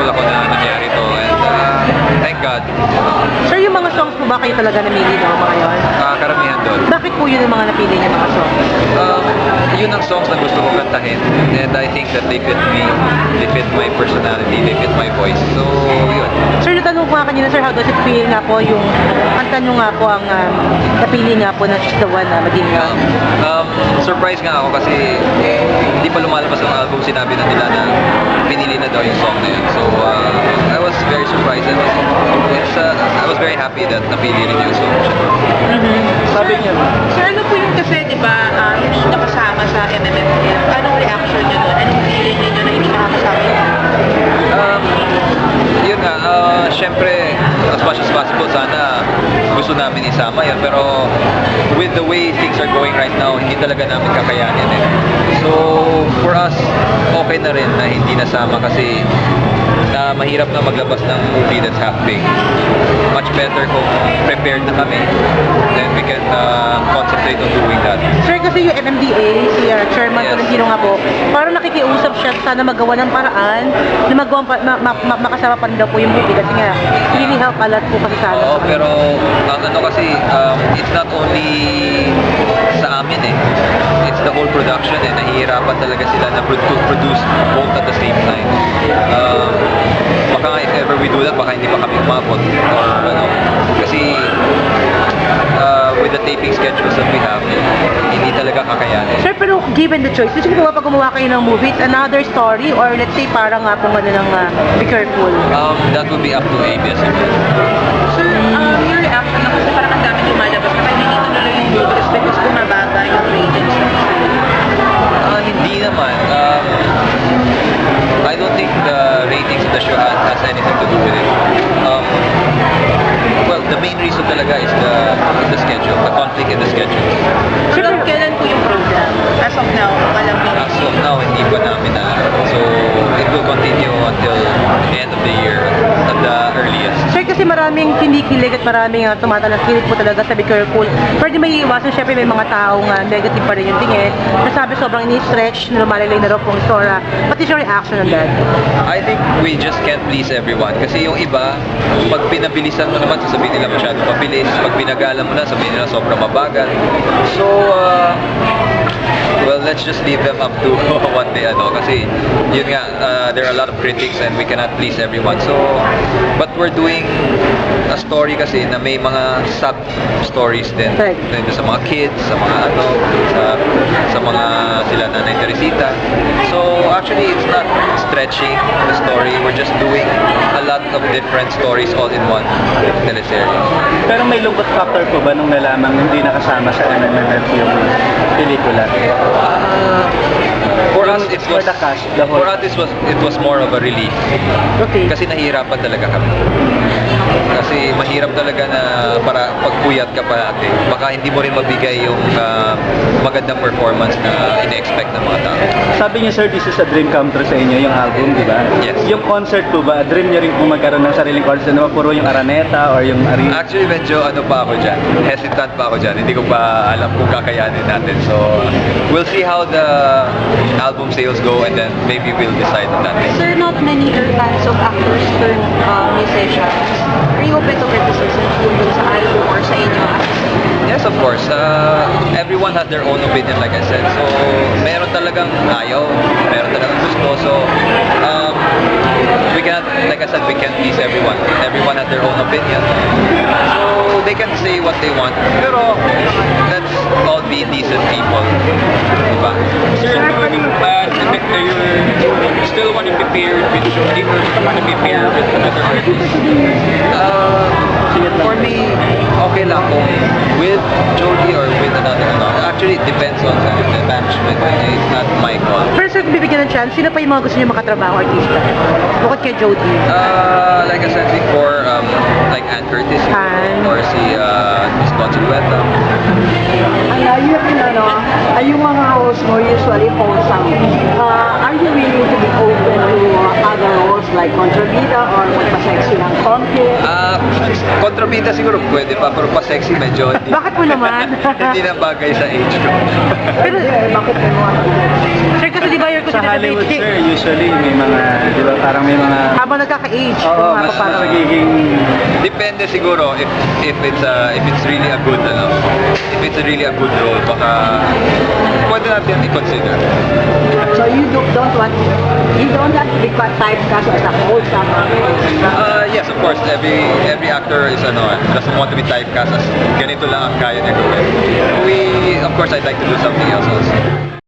thankful ako na nangyari to. And thank God. Sir, yung mga songs po ba kayo talaga namili no, mga yun? Karamihan doon. Bakit po yun yung mga napili niya mga songs? Yun ang songs na gusto kong kantahin. And I think that they fit me. They fit my personality. They fit my voice. So, yun. Sir, natanong ko nga kanina, sir, how does it feel nga po yung kanta nyo nga po ang napili nga po na She's the One na maging Surprise nga ako kasi hindi pa lumalabas ang album, sinabi na nila na pinili na daw yung song na yun. So, I was very surprised. I was very happy that napili rin yung song. Sabi niya, Sir, ano po yung kasi, di ba, hindi nakasama sa MMFF? Anong reaction niyo doon? Anong feeling niyo na hindi nakakasama yun? Yun nga, syempre, as much as possible, sana gusto namin isama yun. Pero with the way things are going right now, hindi talaga namin kakayanin eh. So, for us, okay na rin na hindi nasama kasi mahirap na maglabas ng movie that's half baked. Much better kung prepared na kami, then we can concentrate on doing that. Sir, kasi yung MMDA, si Chairman Yes. Tolentino nga po, parang nakikiusap siya sana magawa ng paraan na makasama pa rin daw po yung movie kasi nga, really help a lot po kasi sana. Oo, pero ang ano kasi, it's not only sa amin eh. It's the whole production eh. Nahihirapan talaga sila na to produce both at the same time. Baka nga if ever we do that, baka hindi pa kami umabot. Or ano, kasi with the taping schedules that we have, hindi talaga kakayanin. Sir, pero given the choice, gusto ko ba pag gumawa kayo ng movie, it's another story or let's say parang nga kung ano ng Be Careful? That would be up to ABS-CBN. Sir, your reaction na kasi parang ang dami lumalabas na hindi tuloy yung movie because bumababa yung ratings. Hindi naman. I don't think the ratings of the show has anything to do with it. Well, the main reason talaga is the schedule, the conflict in the schedule. Sir, kailan po yung program? As of now, alam niyo. As of now, hindi pa namin alam. So, it will continue until the end of the year at the earliest. Sir, kasi maraming kinikilig at maraming tumatalas-kilig po talaga sa Be Careful. Pwede may iwasan, syempre may mga taong negative pa rin yung tingin. Nasabi sobrang ini-stretch, na lumalalay na raw pong istora. What is your reaction on that? I think we just can't please everyone. Kasi yung iba, pag pinabilisan mo naman, sasabihin nila masyadong mabilis. Pag pinagalan mo na, sabihin nila sobrang mabagal. So, well, let's just leave them up to what they ano. Kasi, yun nga, there are a lot of critics and we cannot please everyone. So, but we're doing a story kasi na may mga sub-stories din. Right. Sa mga kids, sa mga ano, sa mga sila Nanay Teresita. So, actually, it's not stretching the story. We're just doing a lot of different stories all in one teleserye. pero may lungkot factor po ba nung nalamang hindi nakasama sa MMFF yung pelikula? For us, it For was the cast, the whole- for us it was more of a relief. Okay. Kasi nahihirapan talaga kami. Kasi mahirap talaga na para pagpuyat ka pa natin. Baka hindi mo rin mabigay yung magandang performance na ina-expect ng mga tao. Sabi niya, sir, this is a dream come true sa inyo, yung album, di ba? Yes. Yung concert po ba, dream niya rin po magkaroon ng sariling concert na puro yung Araneta or yung Actually, medyo ano pa ako dyan. Hesitant pa ako dyan. Hindi ko pa alam kung kakayanin natin. So, we'll see how the album sales go and then maybe we'll decide on that. Sir, not many are fans of actors turn musicians. Are you open to criticism dun sa album or sa inyo? Yes, of course. Everyone has their own opinion, like I said. So, meron talagang ayaw, meron talagang gusto. So, we cannot, like I said, we can't please everyone. Everyone has their own opinion. So, they can say what they want. Pero, let's all be decent people. Diba? Sir, you still want to be paired with Jody or you want to be paired with another artist? For me, okay lang kung with Jody or with another. Actually, it depends on the management. It's not my call. Pero sir, kung bibigyan ng chance, sino pa yung mga gusto niyo makatrabaho artista? Bukod kay Jody. Like I said before, like Ann Curtis Ann. or si Miss Consuelo. Yung mga roles mo usually wholesome. Are you willing to be open to other roles like kontrabida or magpa-sexy ng konti? Kontrabida siguro pwede pa, pero pa-sexy medyo hindi. Bakit po naman? Hindi na bagay sa age ko. Pero, Bakit may mga sir, kasi di ba you're Sa considered Hollywood, a sir, usually may mga, di ba, parang may mga habang nagkaka-age. Oo, kung mas parang- magiging... Depende siguro if it's really a good if it's really a good role, baka pwede natin i-consider. So you don't want to be typecast as a wholesome. Yes, of course, every actor is doesn't want to be typecast as ganito lang ang kaya niya gawin. Of course, I'd like to do something else also.